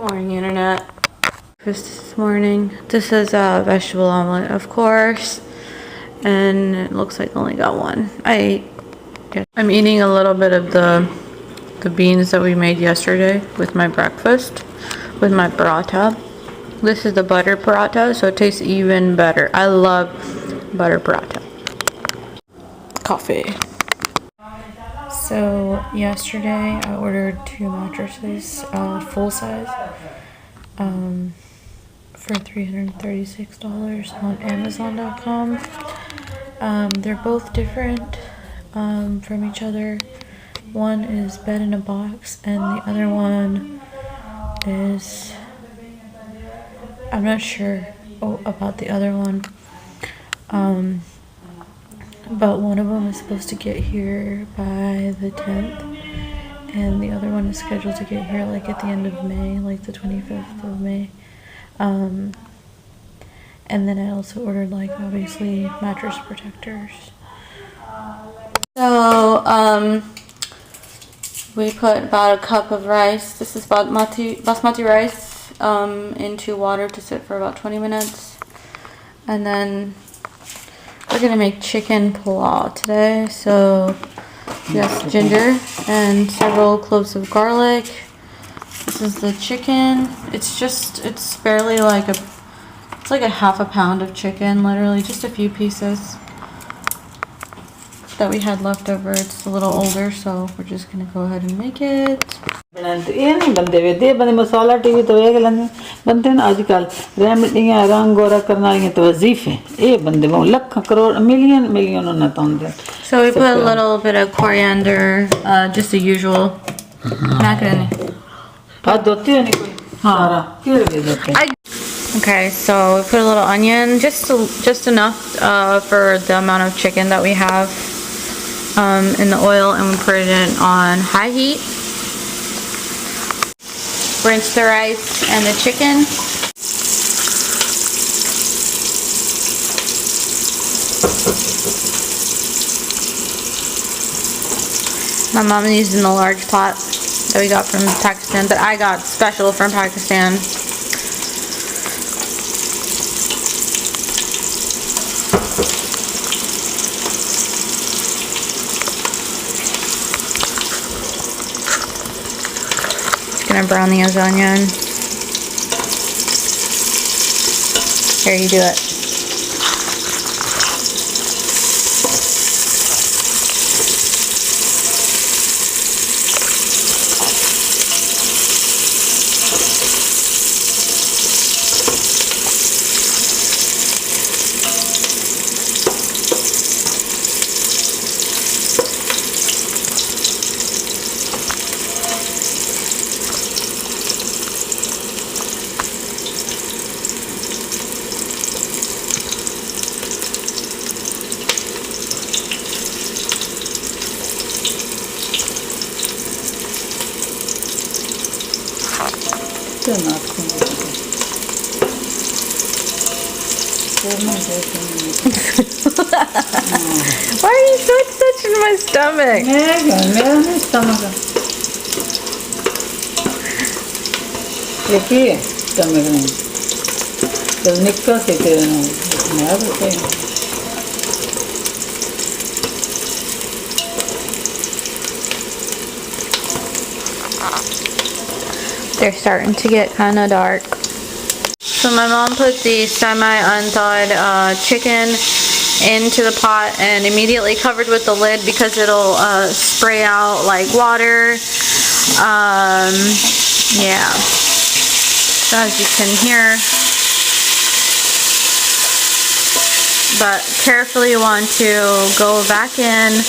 Morning, internet. This morning, this is a vegetable omelet, of course, and it looks like I only got one. I'm eating a little bit of the beans that we made yesterday with my breakfast, with my paratha. This is the butter paratha, so it tastes even better. I love butter paratha. Coffee. So yesterday I ordered 2 mattresses, full size, for $336 on Amazon.com. They're both different from each other. One is bed in a box, and the other one is, I'm not sure about the other one. But one of them is supposed to get here by the 10th, and the other one is scheduled to get here like at the end of May, like the 25th of May. And then I also ordered, like, obviously mattress protectors. So we put about a cup of rice, this is basmati rice, into water to sit for about 20 minutes. And then we're gonna make chicken pulao today. So yes, ginger and several cloves of garlic. This is the chicken. It's barely like it's like a half a pound of chicken, literally just a few pieces that we had left over. It's a little older, so we're just gonna go ahead and make it. Masala TV तो एक लंदे बनते हैं आजकल रेमडियां रंग गोरा करना ये तो वजीफे ये बंदे वो लाख करोड़ मिलियन ना तांदे. So we put a little bit of coriander, just the usual. Macaroni. Okay, so we put a little onion, just enough for the amount of chicken that we have, in the oil, and we put it on high heat. Rinse the rice and the chicken. My mom is using the large pot that we got from Pakistan, that I got special from Pakistan. Gonna brown the onion. Here, you do it. Why are you touching my stomach? They're starting to get kind of dark. So my mom put the semi-unthawed chicken into the pot and immediately covered with the lid because it'll spray out like water. Yeah. So as you can hear. But carefully you want to go back in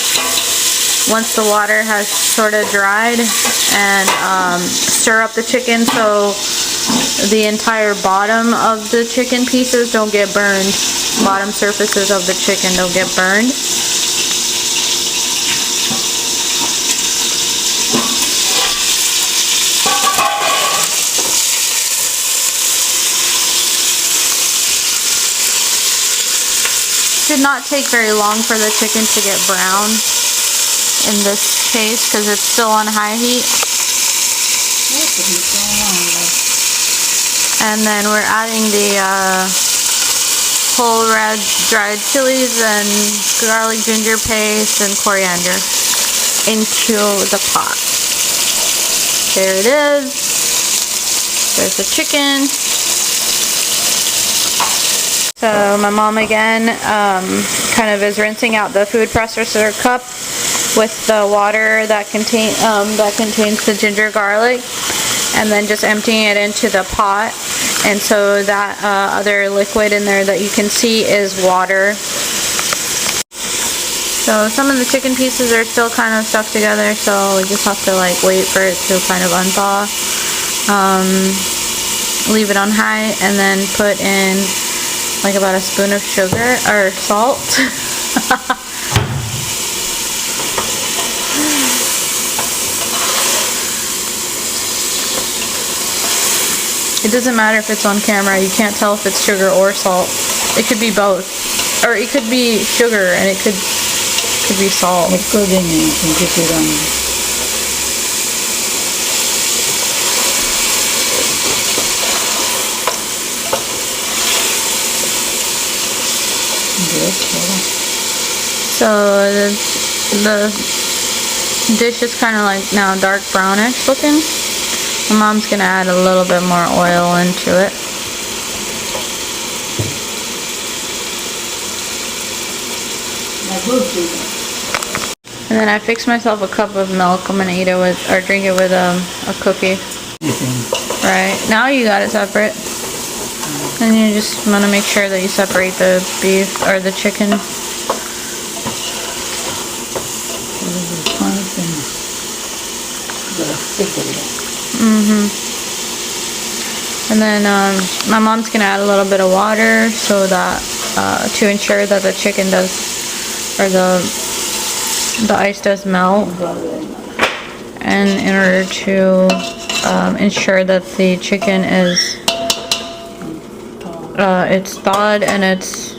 once the water has sort of dried, and stir up the chicken so the entire bottom of the chicken pieces don't get burned. Bottom surfaces of the chicken don't get burned. Should not take very long for the chicken to get brown in this case because it's still on high heat. And then we're adding the whole red dried chilies and garlic ginger paste and coriander into the pot. There it is. There's the chicken. So my mom again kind of is rinsing out the food processor cup with the water that contains the ginger garlic, and then just emptying it into the pot. And so that other liquid in there that you can see is water. So some of the chicken pieces are still kind of stuck together, so we just have to like wait for it to kind of unthaw. Leave it on high and then put in like about a spoon of sugar or salt. It doesn't matter if it's on camera, you can't tell if it's sugar or salt. It could be both. Or it could be sugar and it could be salt. So the dish is kind of like now dark brownish looking. My mom's gonna add a little bit more oil into it. And then I fixed myself a cup of milk. I'm gonna eat it with, or drink it with a cookie. Right, now you got it separate. And you just want to make sure that you separate the beef or the chicken. And then my mom's gonna add a little bit of water so that to ensure that the chicken does, or the ice does melt, and in order to ensure that the chicken is it's thawed and it's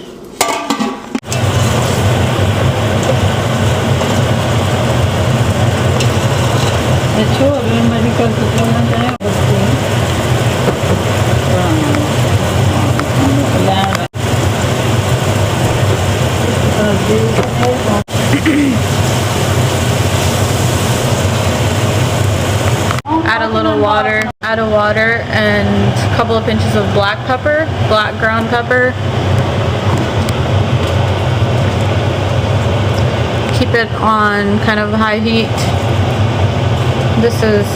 add a water and a couple of pinches of black ground pepper. Keep it on kind of high heat. This is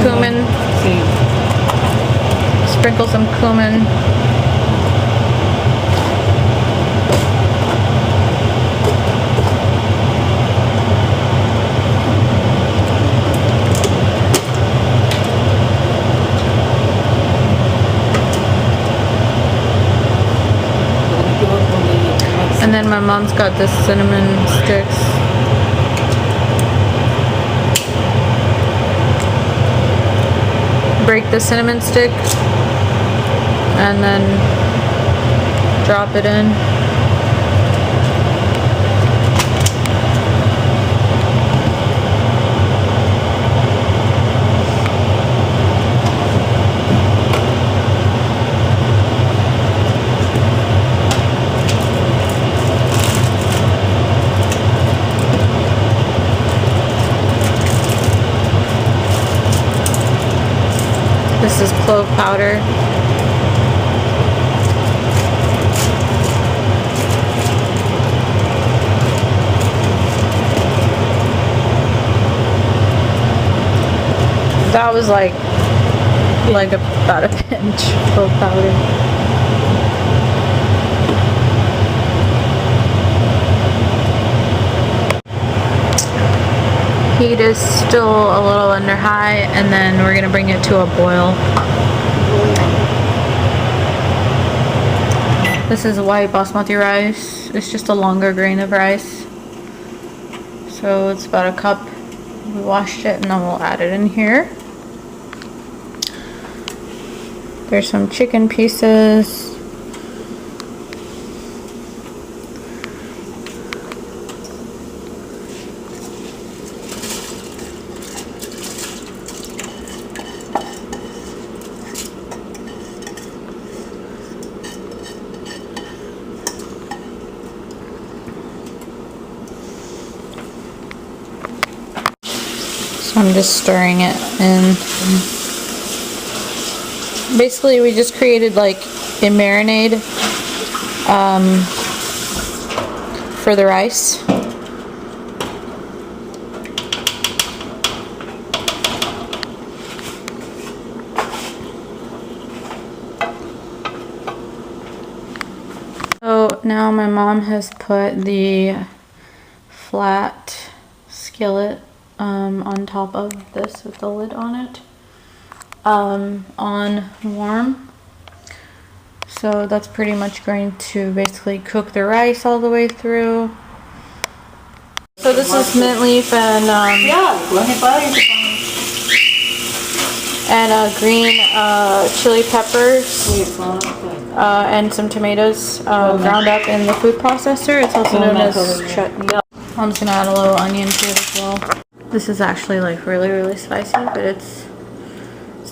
cumin. Sprinkle some cumin. And then my mom's got this cinnamon sticks. Break the cinnamon stick and then drop it in. This is clove powder. That was like about a pinch of clove powder. Heat is still a little under high, and then we're gonna bring it to a boil. This is white basmati rice. It's just a longer grain of rice. So it's about a cup. We washed it and then we'll add it in here. There's some chicken pieces. I'm just stirring it in. Basically, we just created like a marinade for the rice. So now my mom has put the flat skillet on top of this with the lid on it on warm. So that's pretty much going to basically cook the rice all the way through. So this is mint leaf and green chili peppers and some tomatoes ground up in the food processor. It's also known as chutney. I'm just gonna add a little onion to it as well. This is actually like really spicy, but it's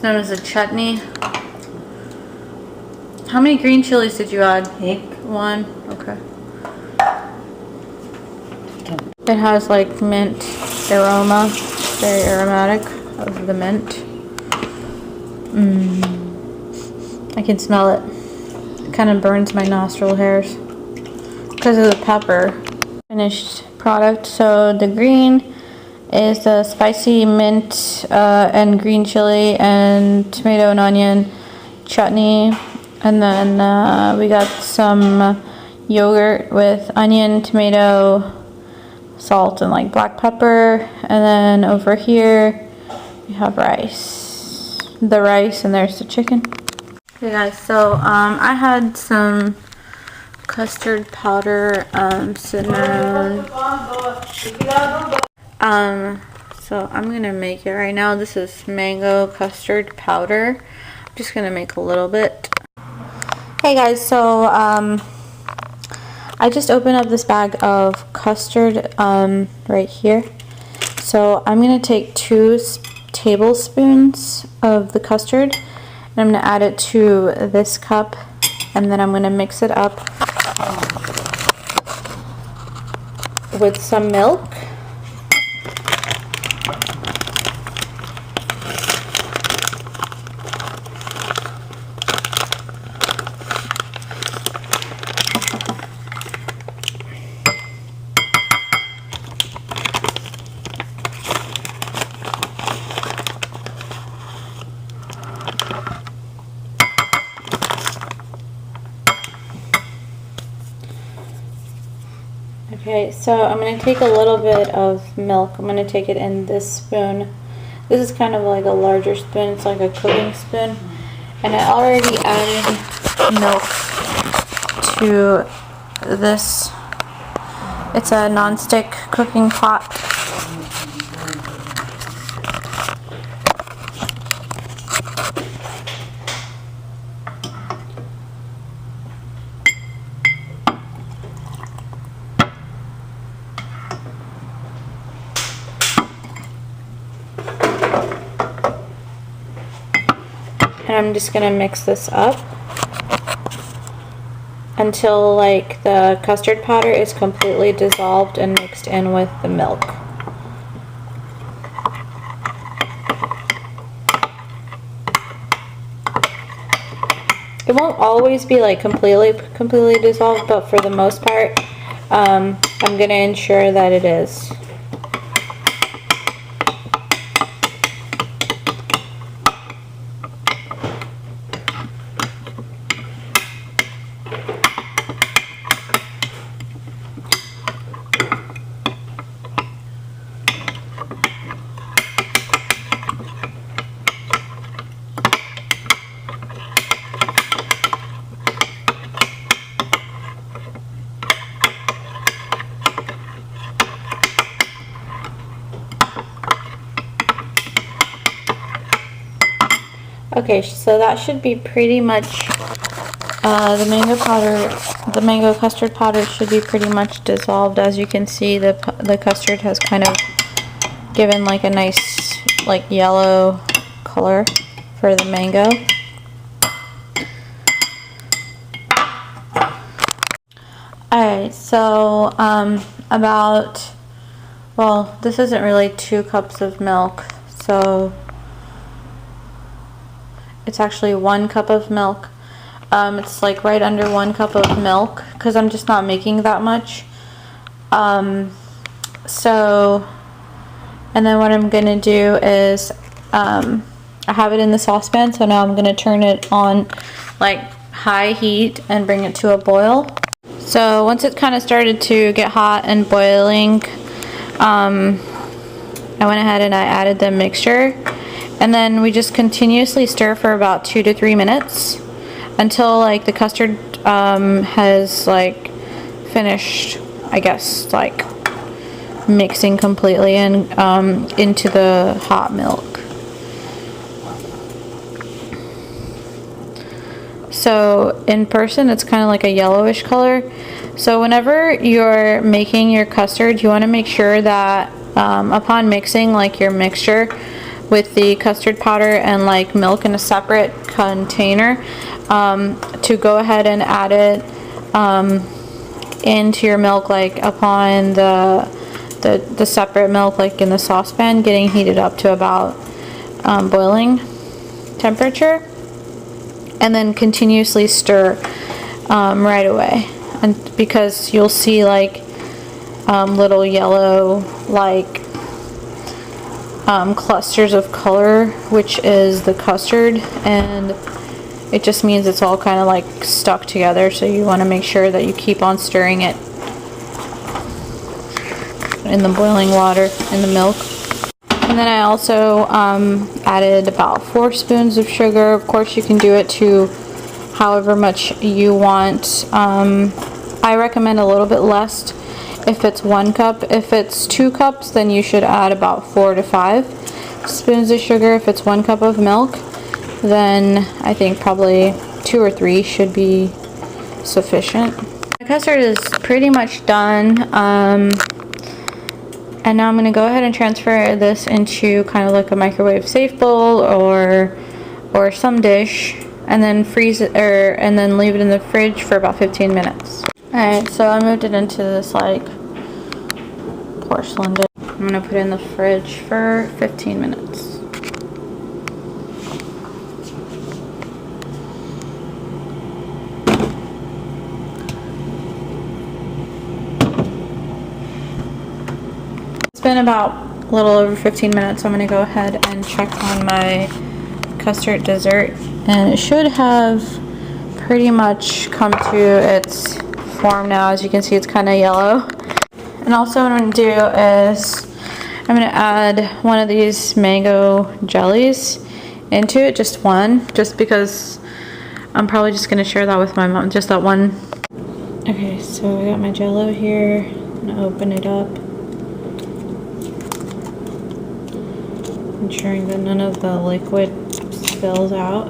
known as a chutney. How many green chilies did you add? One. Okay. It has like mint aroma, very aromatic of the mint. I can smell it. It kind of burns my nostril hairs because of the pepper. Finished product. So the green is the spicy mint and green chili and tomato and onion chutney. And then we got some yogurt with onion, tomato, salt, and like black pepper. And then over here we have rice. The rice, and there's the chicken. Okay guys, so I had some custard powder sitting around. So I'm gonna make it right now. This is mango custard powder. I'm just gonna make a little bit. Hey guys, so I just opened up this bag of custard right here. So I'm gonna take 2 tablespoons of the custard and I'm gonna add it to this cup, and then I'm gonna mix it up with some milk. Okay, so I'm going to take a little bit of milk. I'm going to take it in this spoon. This is kind of like a larger spoon. It's like a cooking spoon. And I already added milk to this. It's a non-stick cooking pot. And I'm just gonna mix this up until like the custard powder is completely dissolved and mixed in with the milk. It won't always be like completely dissolved, but for the most part, I'm gonna ensure that it is. Okay, so that should be pretty much the mango custard powder should be pretty much dissolved. As you can see, the custard has kind of given like a nice like yellow color for the mango. Alright, so well, this isn't really 2 cups of milk. So it's actually 1 cup of milk. It's like right under 1 cup of milk because I'm just not making that much. So, and then what I'm gonna do is I have it in the saucepan, so now I'm gonna turn it on like high heat and bring it to a boil. So once it kind of started to get hot and boiling, I went ahead and I added the mixture, and then we just continuously stir for about 2 to 3 minutes until like the custard has like finished, I guess, like mixing completely and into the hot milk. So in person it's kind of like a yellowish color. So whenever you're making your custard, you want to make sure that upon mixing like your mixture with the custard powder and like milk in a separate container, to go ahead and add it into your milk like upon the separate milk like in the saucepan getting heated up to about boiling temperature, and then continuously stir right away, and because you'll see like little yellow like clusters of color, which is the custard, and it just means it's all kind of like stuck together, so you want to make sure that you keep on stirring it in the boiling water in the milk. And then I also added about 4 spoons of sugar. Of course you can do it to however much you want. I recommend a little bit less if it's 1 cup. If it's 2 cups, then you should add about 4 to 5 spoons of sugar. If it's 1 cup of milk, then I think probably 2 or 3 should be sufficient. The custard is pretty much done. And now I'm going to go ahead and transfer this into kind of like a microwave safe bowl or some dish, and then freeze it, and then leave it in the fridge for about 15 minutes. Alright, so I moved it into this like porcelain dish. I'm going to put it in the fridge for 15 minutes. It's been about a little over 15 minutes, so I'm going to go ahead and check on my custard dessert, and it should have pretty much come to its form now. As you can see, it's kind of yellow. And also what I'm going to do is I'm going to add one of these mango jellies into it, just one, just because I'm probably just going to share that with my mom, just that one. Okay, so I got my jello here. I'm going to open it up, ensuring that none of the liquid spills out.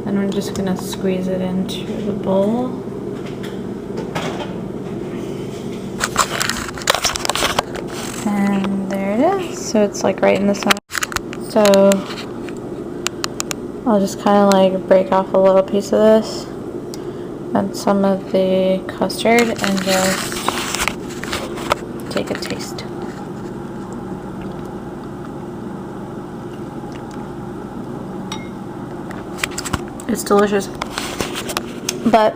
And we're just going to squeeze it into the bowl. And there it is. So it's like right in the center. So I'll just kind of like break off a little piece of this and some of the custard and just take a taste. It's delicious. But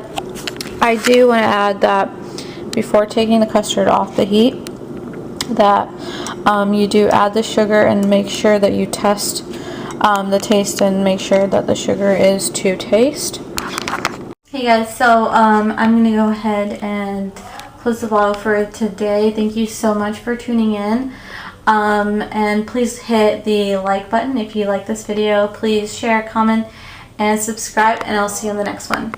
I do want to add that before taking the custard off the heat, that you do add the sugar and make sure that you test the taste and make sure that the sugar is to taste. Hey guys, so I'm going to go ahead and close the vlog for today. Thank you so much for tuning in. And please hit the like button if you like this video. Please share, comment, and subscribe, and I'll see you in the next one.